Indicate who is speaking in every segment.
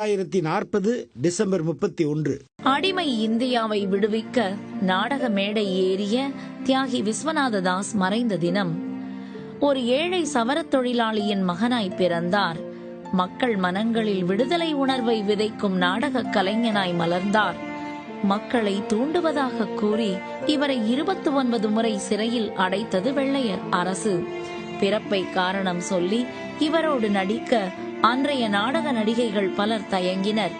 Speaker 1: 2040 December 31.
Speaker 2: அடிமை இந்தியாவை விடுவிக்க நாடக மேடை ஏறிய தியாகி விஸ்வநாததாஸ் மறைந்த தினம். ஒரு ஏழை சவரத் தொழிலாளியின் மகனாய் பிறந்தார். மக்கள் மனங்களில் விடுதலை உணர்வை விதைக்கும் நாடக கலைஞனாய் மலர்ந்தார். மக்களை தூண்டுவதாக கூறி இவரை 29 முறை சிறையில் அடைத்தது வெள்ளையர் அரசு. பிறப்பை காரணம் சொல்லி இவரோடு நடிக்க அன்றைய நாடக நடிகைகள் பலர் தயங்கினர்.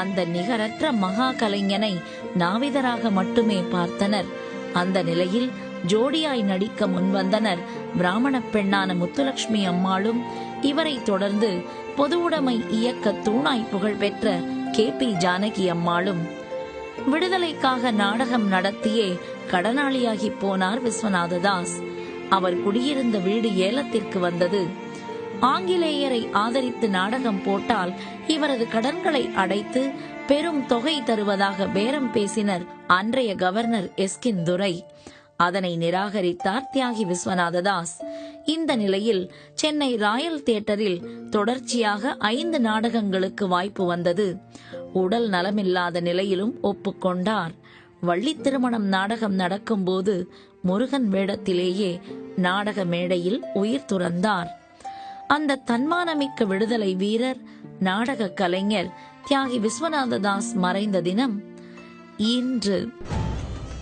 Speaker 2: அந்த நிகரற்ற மகா கலைஞனை நாவிதராக மட்டுமே பார்த்தனர். அந்த நிலையில் ஜோடியாய் நடிக்க முன்வந்தனர் பிராமண பெண்ணான முத்துலட்சுமி அம்மாளும், இவரை தொடர்ந்து பொதுவுடைமை இயக்க தூணாய் புகழ்பெற்ற KP ஜானகி அம்மாளும். விடுதலைக்காக நாடகம் நடத்தியே கடனாளியாகி போனார் விஸ்வநாததாஸ். அவர் குடியிருந்த வீடு ஏலத்திற்கு வந்தது. ஆங்கிலேயரை ஆதரித்து நாடகம் போட்டால் இவரது கடன்களை அடைத்து பெரும் தொகை தருவதாக பேரம் பேசினர் அன்றைய கவர்னர் எஸ்கின் துரை. அதனை நிராகரித்தார் தியாகி விஸ்வநாததாஸ். இந்த நிலையில் சென்னை ராயல் தியேட்டரில் தொடர்ச்சியாக 5 நாடகங்களுக்கு வாய்ப்பு வந்தது. உடல் நலமில்லாத நிலையிலும் ஒப்புக்கொண்டார். வள்ளி திருமணம் நாடகம் நடக்கும்போது முருகன் வேடத்திலேயே நாடக மேடையில் உயிர் துறந்தார். அந்த தன்மானமிக்க விடுதலை வீரர், நாடக கலைஞர் தியாகி விஸ்வநாததாஸ் மறைந்த தினம் இன்று.